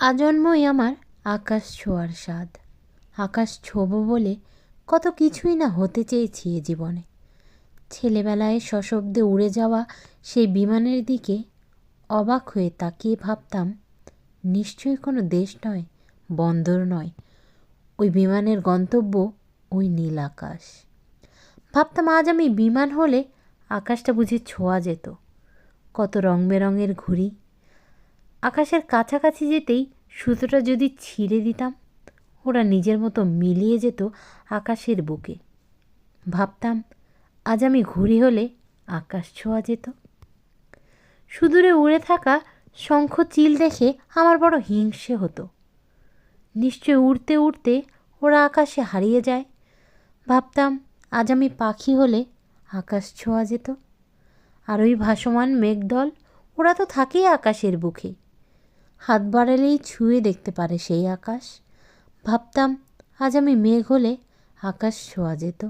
আজন্মই আমার আকাশ ছোঁয়ার স্বাদ। আকাশ ছোঁবো বলে কত কিছুই না হতে চেয়েছি এ জীবনে। ছেলেবেলায় সশব্দে উড়ে যাওয়া সেই বিমানের দিকে অবাক হয়ে তাকিয়ে ভাবতাম, নিশ্চয়ই কোনো দেশ নয়, বন্দর নয়, ওই বিমানের গন্তব্য ওই নীল আকাশ। ভাবতাম আজ আমি বিমান হলে আকাশটা বুঝি ছোঁয়া যেত। কত রং বেরঙের ঘুড়ি, আকাশের কাছাকাছি যেতেই সুতোটা যদি ছিঁড়ে দিতাম, ওরা নিজের মতো মিলিয়ে যেত আকাশের বুকে। ভাবতাম আজ আমি ঘুড়ি হলে আকাশ ছোঁয়া যেত। সুদূরে উড়ে থাকা শঙ্খ চিল দেখে আমার বড় হিংসে হতো। নিশ্চয় উড়তে উড়তে ওরা আকাশে হারিয়ে যায়। ভাবতাম আজ আমি পাখি হলে আকাশ ছোঁয়া যেত। আর ওই ভাসমান মেঘদল, ওরা তো থাকেই আকাশের বুকে, হাত বাড়ালেই ছুঁয়ে দেখতে পারে সেই আকাশ। ভাবতাম আজ আমি মেঘ হলে আকাশ ছোঁয়া যেত।